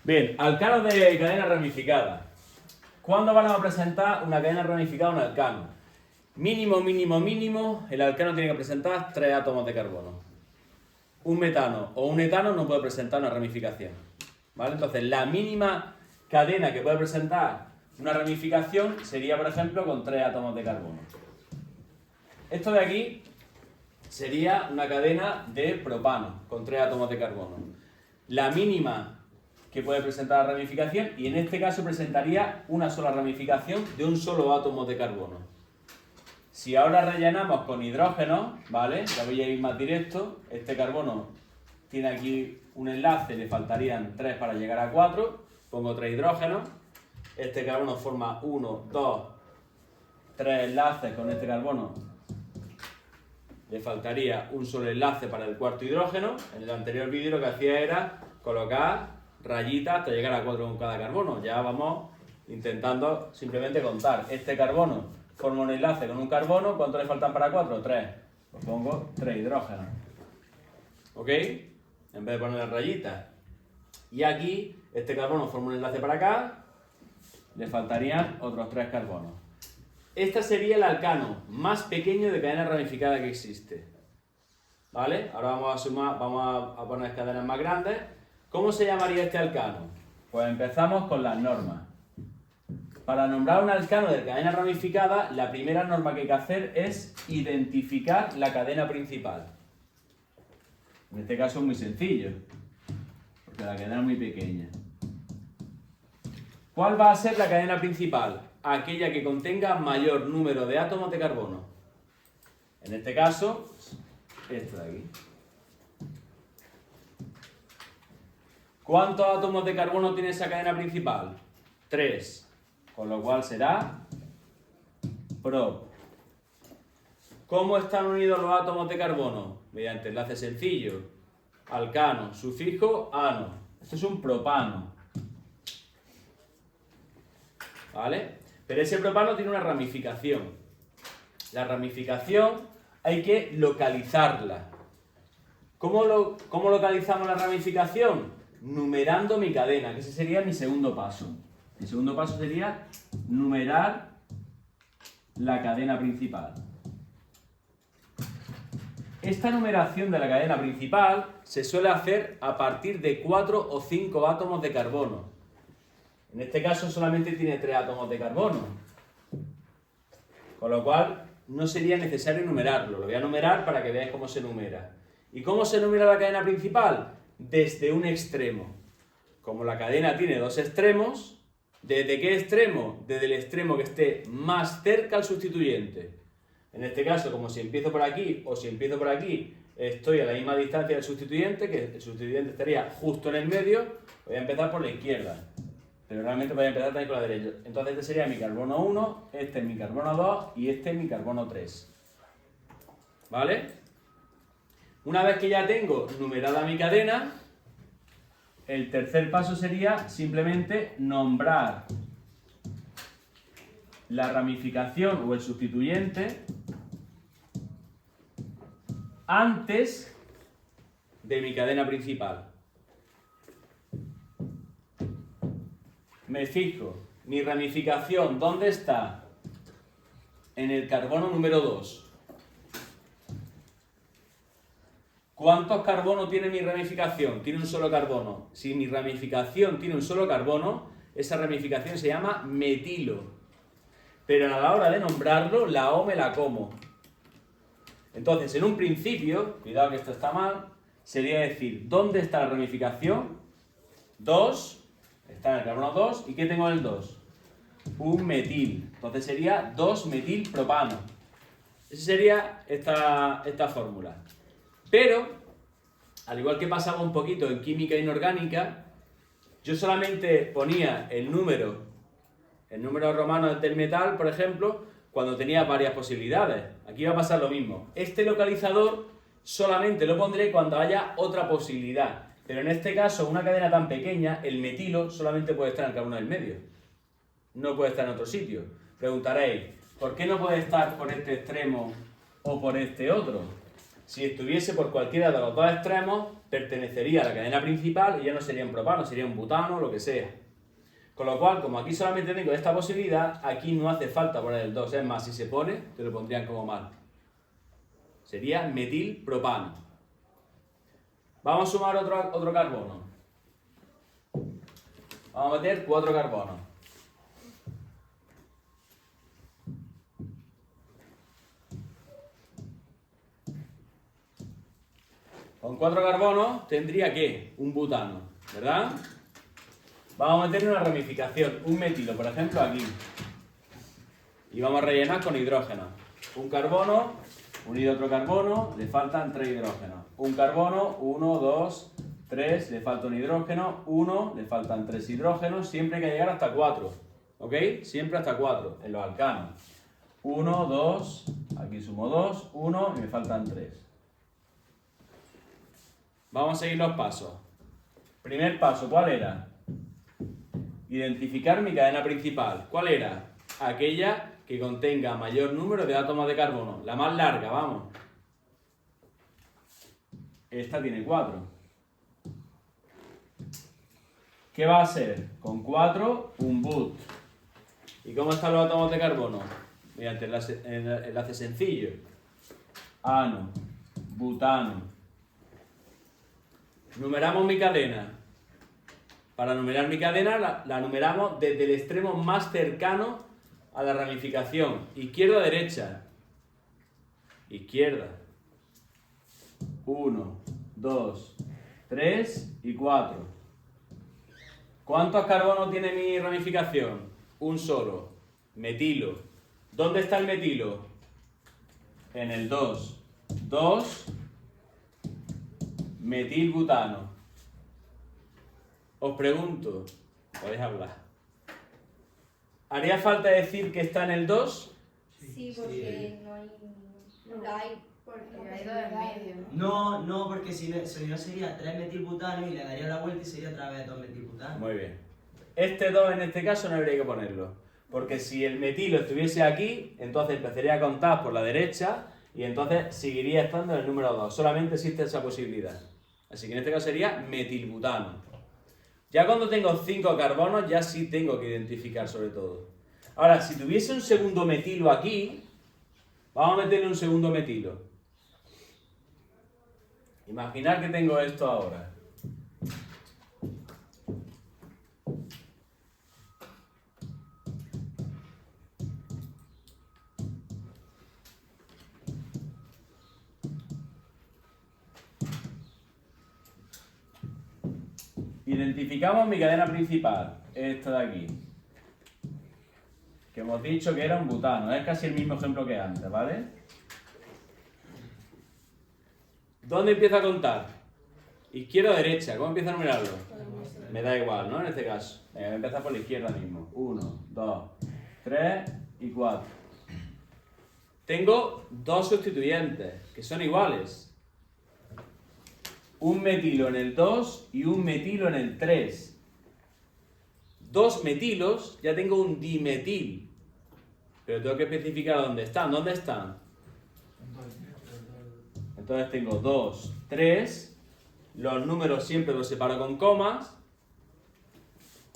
Bien, alcanos de cadena ramificada. ¿Cuándo van a presentar una cadena ramificada a un alcano? Mínimo, el alcano tiene que presentar 3 átomos de carbono. Un metano o un etano no puede presentar una ramificación. ¿Vale? Entonces, la mínima cadena que puede presentar una ramificación sería, por ejemplo, con 3 átomos de carbono. Esto de aquí sería una cadena de propano con 3 átomos de carbono. La mínima que puede presentar la ramificación, y en este caso presentaría una sola ramificación de un solo átomo de carbono. Si ahora rellenamos con hidrógeno, ¿vale? Ya voy a ir más directo. Este carbono tiene aquí un enlace, le faltarían 3 para llegar a 4. Pongo 3 hidrógenos. Este carbono forma 1, 2, 3 enlaces con este carbono. Le faltaría un solo enlace para el cuarto hidrógeno. En el anterior vídeo lo que hacía era colocar rayitas hasta llegar a 4 con cada carbono. Ya vamos intentando simplemente contar. Este carbono forma un enlace con un carbono. ¿Cuánto le faltan para 4? 3. Pues pongo 3 hidrógenos. ¿Ok? En vez de poner las rayitas. Y aquí, este carbono forma un enlace para acá. Le faltarían otros 3 carbonos. Este sería el alcano más pequeño de cadena ramificada que existe. ¿Vale? Ahora vamos a sumar, vamos a poner cadenas más grandes. ¿Cómo se llamaría este alcano? Pues empezamos con las normas. Para nombrar un alcano de cadena ramificada, la primera norma que hay que hacer es identificar la cadena principal. En este caso es muy sencillo, porque la cadena es muy pequeña. ¿Cuál va a ser la cadena principal? Aquella que contenga mayor número de átomos de carbono. En este caso, esta de aquí. ¿Cuántos átomos de carbono tiene esa cadena principal? 3. Con lo cual será prop. ¿Cómo están unidos los átomos de carbono? Mediante enlace sencillo. Alcano, sufijo, ano. Esto es un propano. ¿Vale? Pero ese propano tiene una ramificación. La ramificación hay que localizarla. ¿Cómo localizamos la ramificación? Numerando mi cadena, que ese sería mi segundo paso. Mi segundo paso sería numerar la cadena principal. Esta numeración de la cadena principal se suele hacer a partir de 4 o 5 átomos de carbono. En este caso solamente tiene 3 átomos de carbono. Con lo cual no sería necesario numerarlo. Lo voy a numerar para que veáis cómo se numera. ¿Y cómo se numera la cadena principal? Desde un extremo. Como la cadena tiene 2 extremos, ¿desde qué extremo? Desde el extremo que esté más cerca al sustituyente. En este caso, como si empiezo por aquí o si empiezo por aquí, estoy a la misma distancia del sustituyente, que el sustituyente estaría justo en el medio, voy a empezar por la izquierda. Pero realmente voy a empezar también por la derecha. Entonces este sería mi carbono 1, este es mi carbono 2 y este es mi carbono 3. ¿Vale? Una vez que ya tengo numerada mi cadena, el tercer paso sería simplemente nombrar la ramificación o el sustituyente antes de mi cadena principal. Me fijo, mi ramificación, ¿dónde está? En el carbono número 2. ¿Cuántos carbonos tiene mi ramificación? Tiene un solo carbono. Si mi ramificación tiene un solo carbono, esa ramificación se llama metilo. Pero a la hora de nombrarlo, la O me la como. Entonces, en un principio, cuidado que esto está mal, sería decir, ¿dónde está la ramificación? 2, está en el carbono 2, ¿y qué tengo en el 2? Un metil. Entonces sería 2-metilpropano. Esa sería esta fórmula. Pero, al igual que pasaba un poquito en química inorgánica, yo solamente ponía el número romano del metal, por ejemplo, cuando tenía varias posibilidades. Aquí va a pasar lo mismo. Este localizador solamente lo pondré cuando haya otra posibilidad. Pero en este caso, una cadena tan pequeña, el metilo solamente puede estar en el carbono del medio. No puede estar en otro sitio. Preguntaréis, ¿por qué no puede estar por este extremo o por este otro? Si estuviese por cualquiera de los dos extremos, pertenecería a la cadena principal y ya no sería un propano, sería un butano o lo que sea. Con lo cual, como aquí solamente tengo esta posibilidad, aquí no hace falta poner el 2. Es más, si se pone, te lo pondrían como mal. Sería metilpropano. Vamos a sumar otro carbono. Vamos a meter 4 carbonos. Con 4 carbonos tendría que un butano, ¿verdad? Vamos a meter una ramificación, un metilo, por ejemplo, aquí. Y vamos a rellenar con hidrógeno. Un carbono, unido a otro carbono, le faltan 3 hidrógenos. Un carbono, 1, 2, 3, le falta un hidrógeno, 1, le faltan 3 hidrógenos, siempre hay que llegar hasta 4. ¿Ok? Siempre hasta 4 en los alcanos. 1, 2, aquí sumo 2, 1 y me faltan 3. Vamos a seguir los pasos. Primer paso, ¿cuál era? Identificar mi cadena principal. ¿Cuál era? Aquella que contenga mayor número de átomos de carbono. La más larga, vamos. Esta tiene 4. ¿Qué va a ser? Con 4, un but. ¿Y cómo están los átomos de carbono? Mediante enlace sencillo. Ano, butano. Numeramos mi cadena. Para numerar mi cadena la numeramos desde el extremo más cercano a la ramificación. Izquierda a derecha. Izquierda. 1, 2, 3 y 4. ¿Cuántos carbonos tiene mi ramificación? Un solo. Metilo. ¿Dónde está el metilo? En el 2. 2. Metilbutano. Os pregunto, podéis hablar. ¿Haría falta decir que está en el 2? Sí, porque no hay. No la hay. Porque hay 2 en medio. No, porque si no sería 3 metilbutano y le daría la vuelta y sería otra vez 2 metilbutano. Muy bien. Este 2 en este caso no habría que ponerlo. Porque si el metilo estuviese aquí, entonces empezaría a contar por la derecha y entonces seguiría estando en el número 2. Solamente existe esa posibilidad. Así que en este caso sería metilbutano. Ya cuando tengo 5 carbonos, ya sí tengo que identificar sobre todo. Ahora, si tuviese un segundo metilo aquí, vamos a meterle un segundo metilo. Imaginar que tengo esto ahora. Identificamos mi cadena principal, esta de aquí, que hemos dicho que era un butano, es casi el mismo ejemplo que antes, ¿vale? ¿Dónde empieza a contar? Izquierda o derecha, ¿cómo empiezo a numerarlo? Me da igual, ¿no? En este caso. Venga, voy a empezar por la izquierda mismo. 1, 2, 3 y 4. Tengo 2 sustituyentes, que son iguales. Un metilo en el 2 y un metilo en el 3. 2 metilos, ya tengo un dimetil. Pero tengo que especificar dónde están. ¿Dónde están? Entonces tengo 2, 3. Los números siempre los separo con comas.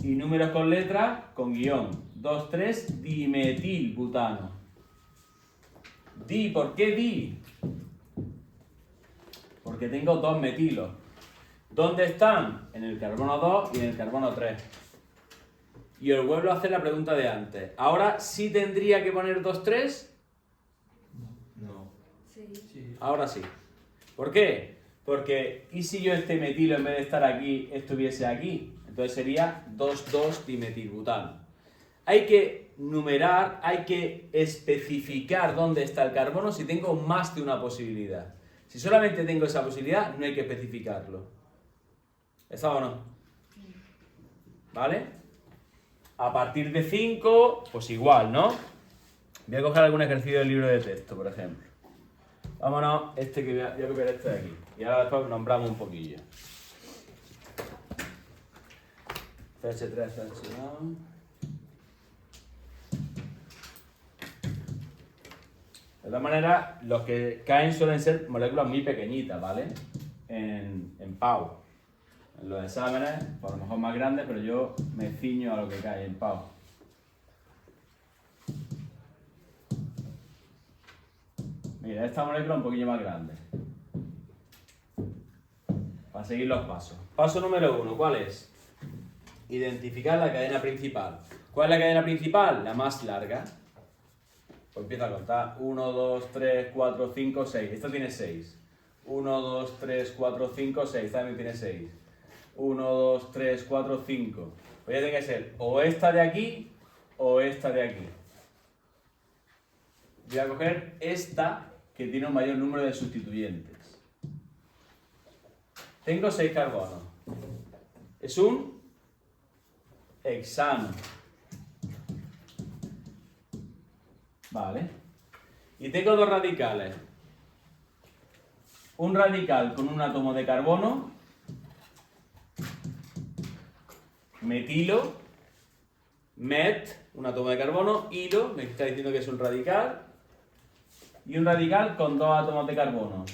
Y números con letras con guión. 2, 3, dimetilbutano. ¿Por qué di? Porque tengo 2 metilos. ¿Dónde están? En el carbono 2 y en el carbono 3. Y os vuelvo a hacer la pregunta de antes. ¿Ahora sí tendría que poner 2, 3? No. Sí. Ahora sí. ¿Por qué? Porque, ¿y si yo este metilo en vez de estar aquí, estuviese aquí? Entonces sería 2,2-dimetilbutano. Hay que numerar, hay que especificar dónde está el carbono si tengo más de una posibilidad. Si solamente tengo esa posibilidad, no hay que especificarlo. ¿Está o no? ¿Vale? A partir de 5, pues igual, ¿no? Voy a coger algún ejercicio del libro de texto, por ejemplo. Vámonos, este que voy a copiar este de aquí. Y ahora después nombramos un poquillo. CH3, CH2. De todas maneras, los que caen suelen ser moléculas muy pequeñitas, ¿vale? en PAU. En los exámenes, por lo mejor más grande, pero yo me ciño a lo que cae en PAU. Mira, esta molécula es un poquillo más grande. Para seguir los pasos. Paso número 1, ¿cuál es? Identificar la cadena principal. ¿Cuál es la cadena principal? La más larga. Pues empiezo a contar. 1, 2, 3, 4, 5, 6. Esto tiene 6. 1, 2, 3, 4, 5, 6. También tiene 6. 1, 2, 3, 4, 5. Pues ya tiene que ser o esta de aquí o esta de aquí. Voy a coger esta que tiene un mayor número de sustituyentes. Tengo 6 carbonos. Es un hexano. Vale. Y tengo 2 radicales. Un radical con un átomo de carbono, metilo, met, un átomo de carbono, hilo, me está diciendo que es un radical, y un radical con 2 átomos de carbono.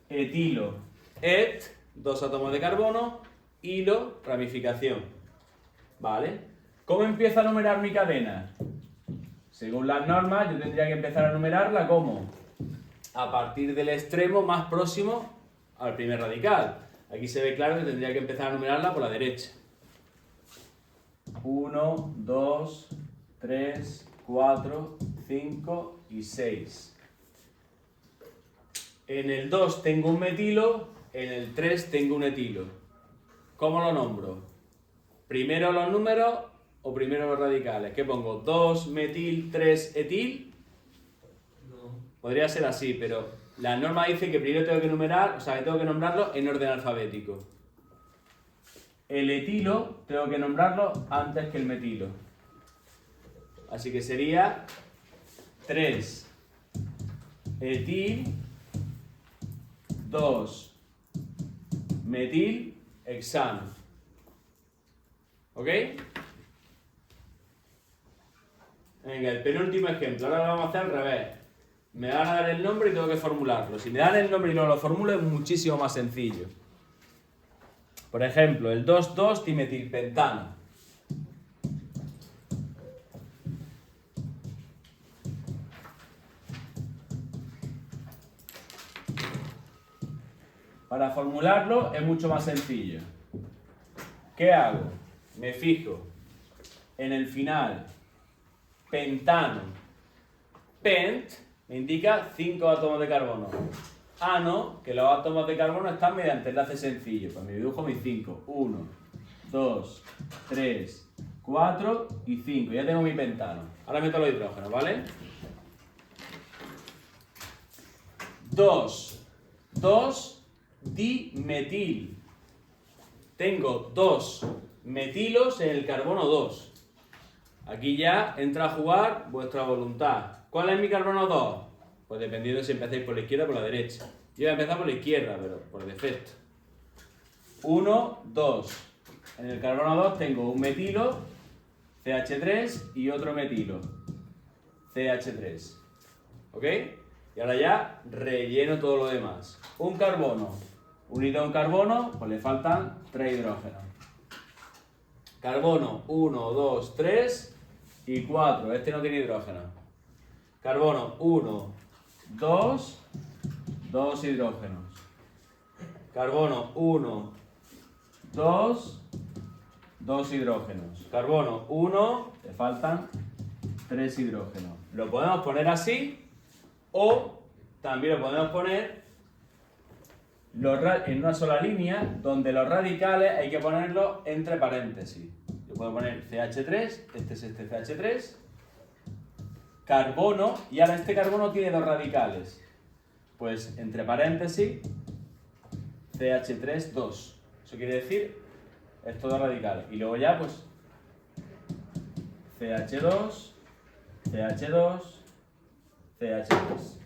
Etilo, et, 2 átomos de carbono, hilo, ramificación. ¿Vale? ¿Cómo empiezo a numerar mi cadena? Según las normas, yo tendría que empezar a numerarla como a partir del extremo más próximo al primer radical. Aquí se ve claro que tendría que empezar a numerarla por la derecha. 1, 2, 3, 4, 5 y 6. En el 2 tengo un metilo, en el 3 tengo un etilo. ¿Cómo lo nombro? ¿Primero los números o primero los radicales? ¿Qué pongo? 2 metil, 3 etil. No. Podría ser así, pero la norma dice que primero tengo que numerar, o sea, que tengo que nombrarlo en orden alfabético. El etilo tengo que nombrarlo antes que el metilo. Así que sería 3 etil, 2 metil hexano. ¿Ok? Venga, el penúltimo ejemplo. Ahora lo vamos a hacer al revés. Me van a dar el nombre y tengo que formularlo. Si me dan el nombre y no lo formulo es muchísimo más sencillo. Por ejemplo, el 2,2-dimetilpentano. Para formularlo es mucho más sencillo. ¿Qué hago? Me fijo en el final pentano. Pent me indica 5 átomos de carbono. Ano, que los átomos de carbono están mediante enlace sencillo. Pues me dibujo mis 5. 1, 2, 3, 4 y 5. Ya tengo mi pentano. Ahora meto los hidrógenos, ¿vale? 2 dimetil. Tengo 2 metilos en el carbono 2. Aquí ya entra a jugar vuestra voluntad. ¿Cuál es mi carbono 2? Pues dependiendo de si empezáis por la izquierda o por la derecha. Yo voy a empezar por la izquierda, pero por defecto. 1, 2. En el carbono 2 tengo un metilo, CH3, y otro metilo, CH3. ¿Ok? Y ahora ya relleno todo lo demás. Un carbono unido a un carbono, pues le faltan 3 hidrógenos. Carbono 1, 2, 3 y 4. Este no tiene hidrógeno. Carbono 1, 2, 2 hidrógenos. Carbono 1, 2, 2 hidrógenos. Carbono 1, le faltan 3 hidrógenos. Lo podemos poner así o también lo podemos poner en una sola línea donde los radicales hay que ponerlos entre paréntesis. Yo puedo poner CH3, este es este CH3, carbono, y ahora este carbono tiene 2 radicales. Pues entre paréntesis, CH3, 2. Eso quiere decir estos 2 radicales. Y luego ya, pues, CH2, CH2, CH3.